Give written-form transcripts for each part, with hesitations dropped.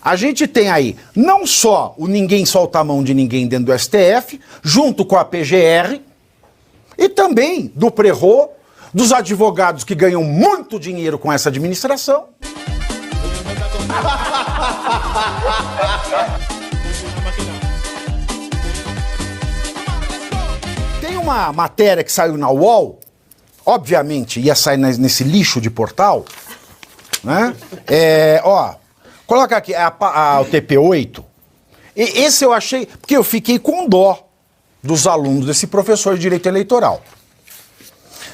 A gente tem aí não só o ninguém solta a mão de ninguém dentro do STF, junto com a PGR, e também do Prerro, dos advogados que ganham muito dinheiro com essa administração. Tem uma matéria que saiu na UOL, obviamente ia sair nesse lixo de portal, né? Coloca aqui o TP8. E esse eu achei, porque eu fiquei com dó dos alunos desse professor de direito eleitoral.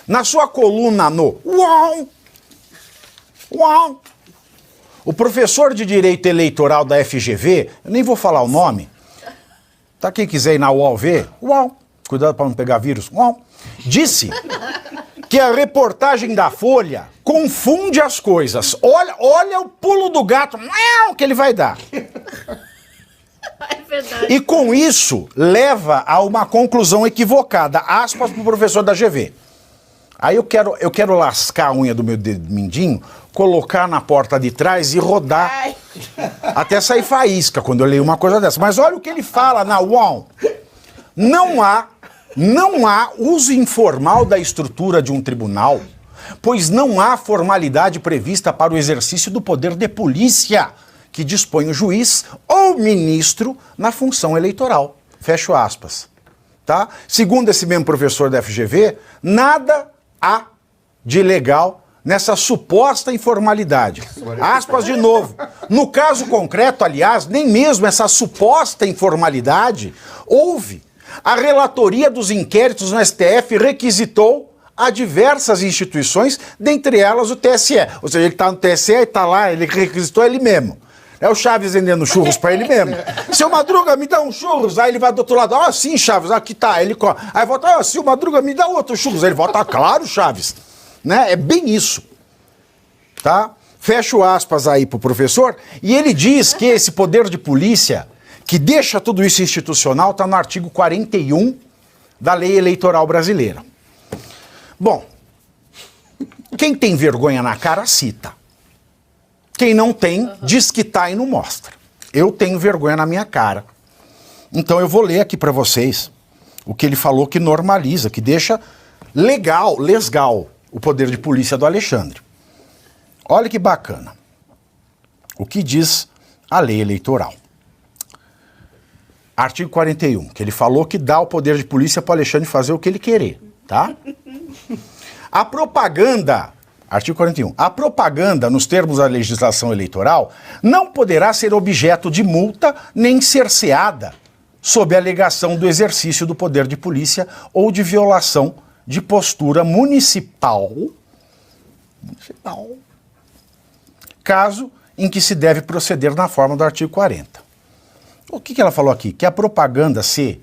Na sua coluna no UOL, o professor de direito eleitoral da FGV, eu nem vou falar o nome, tá? Quem quiser ir na UOL ver, cuidado para não pegar vírus, disse que a reportagem da Folha confunde as coisas. Olha o pulo do gato que ele vai dar. É verdade. E com isso, leva a uma conclusão equivocada. Aspas pro professor da GV. Aí eu quero lascar a unha do meu dedo mindinho, colocar na porta de trás e rodar até sair faísca quando eu leio uma coisa dessa. Mas olha o que ele fala na UOL. Não há uso informal da estrutura de um tribunal, pois não há formalidade prevista para o exercício do poder de polícia que dispõe o juiz ou ministro na função eleitoral. Fecho aspas. Tá? Segundo esse mesmo professor da FGV, nada há de legal nessa suposta informalidade. Aspas de novo. No caso concreto, aliás, nem mesmo essa suposta informalidade houve. A relatoria dos inquéritos no STF requisitou a diversas instituições, dentre elas o TSE. Ou seja, ele está no TSE e está lá, ele requisitou ele mesmo. É o Chaves vendendo churros para ele mesmo. Seu Madruga, me dá um churros. Aí ele vai do outro lado. Sim, Chaves, aqui tá. Ele aí volta, seu Madruga, me dá outro churros. Aí ele volta, claro, Chaves. Né? É bem isso. Tá? Fecho aspas aí pro professor. E ele diz que esse poder de polícia que deixa tudo isso institucional está no artigo 41 da Lei Eleitoral Brasileira. Bom, quem tem vergonha na cara, cita. Quem não tem, diz que tá e não mostra. Eu tenho vergonha na minha cara. Então eu vou ler aqui para vocês o que ele falou que normaliza, que deixa legal o poder de polícia do Alexandre. Olha que bacana. O que diz a Lei Eleitoral. Artigo 41, que ele falou que dá o poder de polícia para o Alexandre fazer o que ele querer, tá? A propaganda, artigo 41, a propaganda, nos termos da legislação eleitoral, não poderá ser objeto de multa nem cerceada sob a alegação do exercício do poder de polícia ou de violação de postura municipal, caso em que se deve proceder na forma do artigo 40. O que ela falou aqui? Que a propaganda ser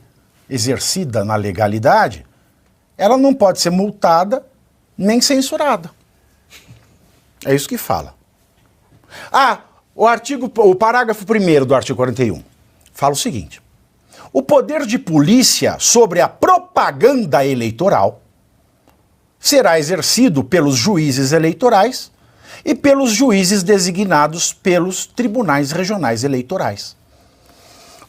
exercida na legalidade, ela não pode ser multada nem censurada. É isso que fala. O parágrafo 1º do artigo 41 fala o seguinte: o poder de polícia sobre a propaganda eleitoral será exercido pelos juízes eleitorais e pelos juízes designados pelos tribunais regionais eleitorais.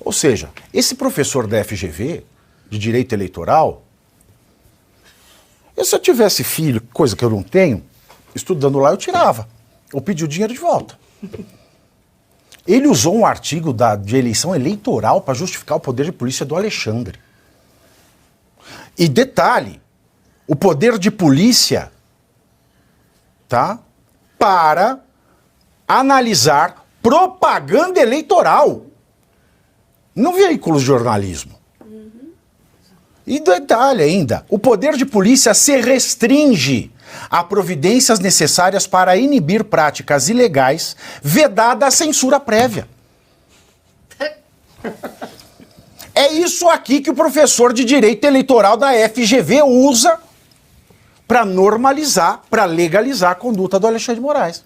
Ou seja, esse professor da FGV, de direito eleitoral, se eu tivesse filho, coisa que eu não tenho, estudando lá eu tirava, ou pedi o dinheiro de volta. Ele usou um artigo de eleição eleitoral para justificar o poder de polícia do Alexandre. E detalhe, o poder de polícia, tá, para analisar propaganda eleitoral. Não veículos de jornalismo. E detalhe ainda, o poder de polícia se restringe a providências necessárias para inibir práticas ilegais, vedada a censura prévia. É isso aqui que o professor de direito eleitoral da FGV usa para normalizar, para legalizar a conduta do Alexandre de Moraes.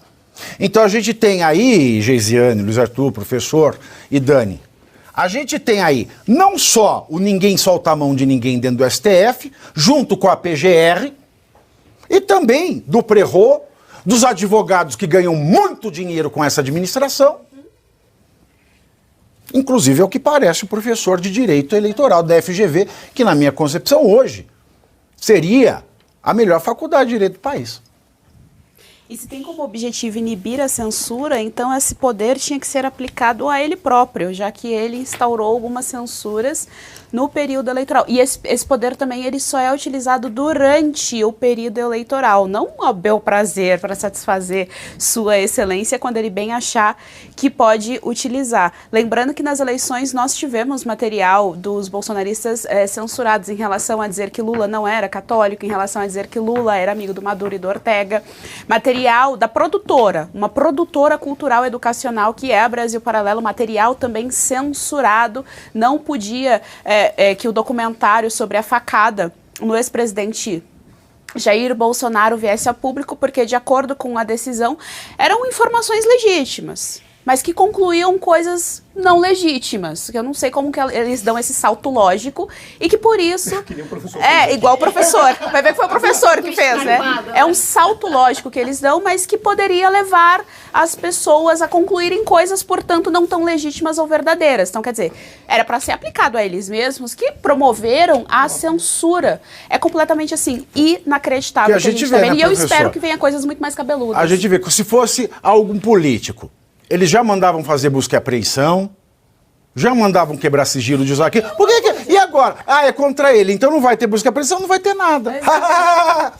Então a gente tem aí, Geisiane, Luiz Arthur, professor e Dani, a gente tem aí não só o ninguém solta a mão de ninguém dentro do STF, junto com a PGR, e também do Prerro, dos advogados que ganham muito dinheiro com essa administração, Inclusive é o que parece o professor de Direito Eleitoral da FGV, que na minha concepção hoje seria a melhor faculdade de Direito do país. E se tem como objetivo inibir a censura, então esse poder tinha que ser aplicado a ele próprio, já que ele instaurou algumas censuras no período eleitoral. E esse poder também ele só é utilizado durante o período eleitoral, não ao bel prazer, para satisfazer sua excelência, quando ele bem achar que pode utilizar. Lembrando que nas eleições nós tivemos material dos bolsonaristas censurados em relação a dizer que Lula não era católico, em relação a dizer que Lula era amigo do Maduro e do Ortega. Material da produtora, uma produtora cultural educacional que é a Brasil Paralelo, material também censurado, não podia que o documentário sobre a facada no ex-presidente Jair Bolsonaro viesse a público, porque de acordo com a decisão eram informações legítimas, mas que concluíam coisas não legítimas, que eu não sei como que eles dão esse salto lógico, e que por isso... Que nem o professor igual o professor, vai ver que foi o professor que fez, né? É um salto lógico que eles dão, mas que poderia levar as pessoas a concluírem coisas, portanto, não tão legítimas ou verdadeiras. Então, quer dizer, era para ser aplicado a eles mesmos, que promoveram a censura. É completamente, assim, inacreditável que a gente tá vendo, né, e eu espero que venha coisas muito mais cabeludas. A gente vê que se fosse algum político, eles já mandavam fazer busca e apreensão, já mandavam quebrar sigilo de usar aquilo. Por que? E agora? É contra ele. Então não vai ter busca e apreensão, não vai ter nada.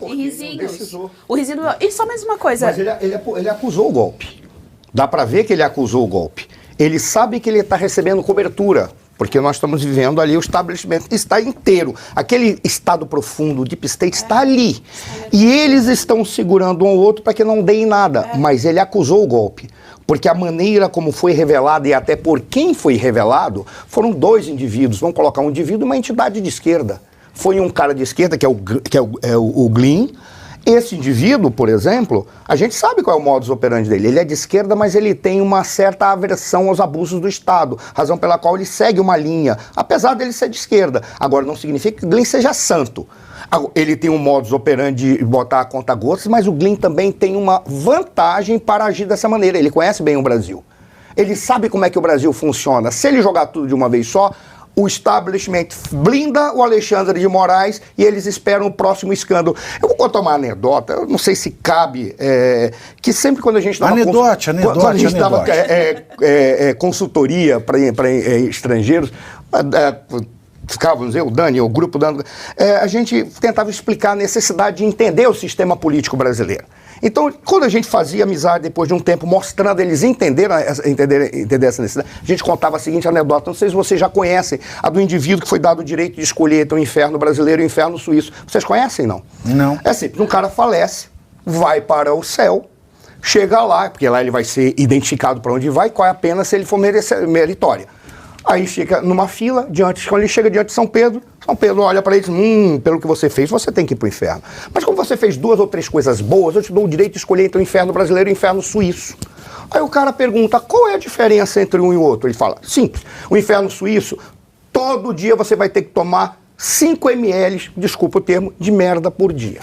E risinhos. O risinho... E só mais uma coisa. Mas ele acusou o golpe. Dá pra ver que ele acusou o golpe. Ele sabe que ele está recebendo cobertura, porque nós estamos vivendo ali, o estabelecimento está inteiro. Aquele estado profundo, o deep state, está ali. E eles estão segurando um ao outro para que não deem nada. Mas ele acusou o golpe. Porque a maneira como foi revelado e até por quem foi revelado, foram dois indivíduos. Vamos colocar um indivíduo e uma entidade de esquerda. Foi um cara de esquerda, que é o Glyn. Esse indivíduo, por exemplo, a gente sabe qual é o modus operandi dele. Ele é de esquerda, mas ele tem uma certa aversão aos abusos do Estado, razão pela qual ele segue uma linha, apesar dele ser de esquerda. Agora, não significa que o Glyn seja santo. Ele tem um modus operandi de botar a conta gotas, mas o Glyn também tem uma vantagem para agir dessa maneira. Ele conhece bem o Brasil. Ele sabe como é que o Brasil funciona. Se ele jogar tudo de uma vez só, o establishment blinda o Alexandre de Moraes e eles esperam o próximo escândalo. Eu vou contar uma anedota, eu não sei se cabe, que sempre quando a gente dava quando a gente dava consultoria para estrangeiros, ficávamos eu, o Dani, o grupo Dani, a gente tentava explicar a necessidade de entender o sistema político brasileiro. Então, quando a gente fazia amizade depois de um tempo, mostrando eles entender essa necessidade, a gente contava a seguinte anedota, não sei se vocês já conhecem, a do indivíduo que foi dado o direito de escolher entre o inferno brasileiro e o inferno suíço. Vocês conhecem, não? Não. É simples, um cara falece, vai para o céu, chega lá, porque lá ele vai ser identificado para onde vai, qual é a pena se ele for meritória. Aí fica numa fila, quando ele chega diante de São Pedro olha para ele e diz, pelo que você fez, você tem que ir para o inferno. Mas como você fez 2 ou 3 coisas boas, eu te dou o direito de escolher entre o inferno brasileiro e o inferno suíço. Aí o cara pergunta, qual é a diferença entre um e o outro? Ele fala, simples, o inferno suíço, todo dia você vai ter que tomar 5 ml, desculpa o termo, de merda por dia.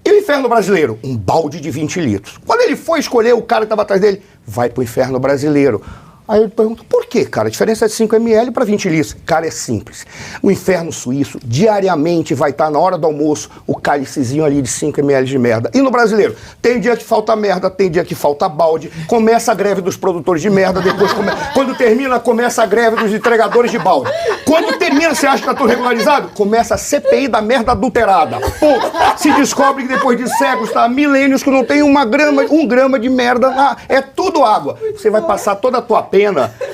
E o inferno brasileiro? Um balde de 20 litros. Quando ele foi escolher, o cara que estava atrás dele, vai para o inferno brasileiro. Aí ele pergunta, por quê, cara? A diferença é de 5 ml para 20 litros. Cara, é simples. O inferno suíço, diariamente, vai estar na hora do almoço, o cálicezinho ali de 5 ml de merda. E no brasileiro? Tem dia que falta merda, tem dia que falta balde, começa a greve dos produtores de merda, depois quando termina, começa a greve dos entregadores de balde. Quando termina, você acha que tá tudo regularizado? Começa a CPI da merda adulterada. Pô, se descobre que depois de séculos, milênios, que não tem um grama de merda, é tudo água. Você vai passar toda a tua pena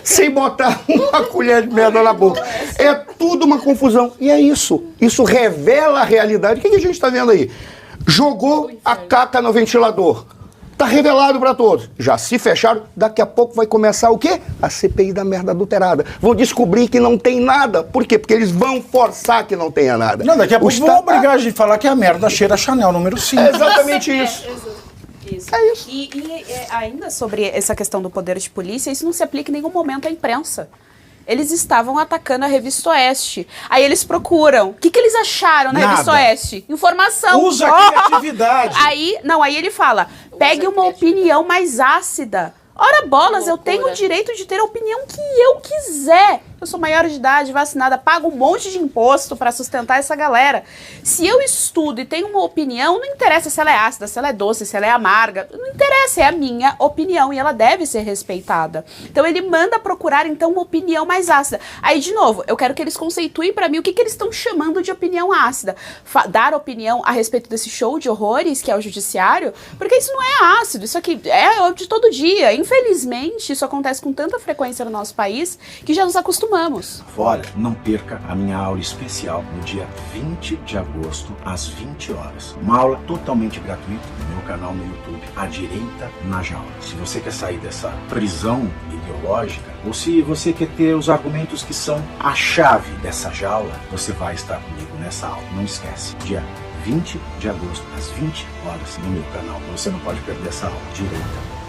sem botar uma colher de merda na boca. É tudo uma confusão. E é isso. Isso revela a realidade. O que a gente está vendo aí? Jogou a caca no ventilador. Está revelado para todos. Já se fecharam. Daqui a pouco vai começar o quê? A CPI da merda adulterada. Vão descobrir que não tem nada. Por quê? Porque eles vão forçar que não tenha nada. Não, daqui a pouco vão obrigar a gente a falar que a merda cheira Chanel número 5. É exatamente isso. Isso. É isso. E ainda sobre essa questão do poder de polícia, isso não se aplica em nenhum momento à imprensa. Eles estavam atacando a Revista Oeste. Aí eles procuram. O que eles acharam na Revista Oeste? Informação. Usa a criatividade. Aí ele fala, pegue uma opinião mais ácida Ora bolas, Que eu tenho o loucura. direito de ter a opinião que eu quiser. Eu sou maior de idade, vacinada, pago um monte de imposto para sustentar essa galera. Se eu estudo e tenho uma opinião, não interessa se ela é ácida, se ela é doce, se ela é amarga. Não interessa, é a minha opinião e ela deve ser respeitada. Então ele manda procurar, então, uma opinião mais ácida. Aí, de novo, eu quero que eles conceituem para mim o que eles estão chamando de opinião ácida. Dar opinião a respeito desse show de horrores que é o judiciário, porque isso não é ácido, isso aqui é de todo dia. Infelizmente, isso acontece com tanta frequência no nosso país que já nos acostumamos. Olha, não perca a minha aula especial no dia 20 de agosto, às 20 horas. Uma aula totalmente gratuita no meu canal no YouTube, A Direita na Jaula. Se você quer sair dessa prisão ideológica, ou se você quer ter os argumentos que são a chave dessa jaula, você vai estar comigo nessa aula. Não esquece, dia 20 de agosto, às 20 horas, no meu canal. Você não pode perder essa aula. Direita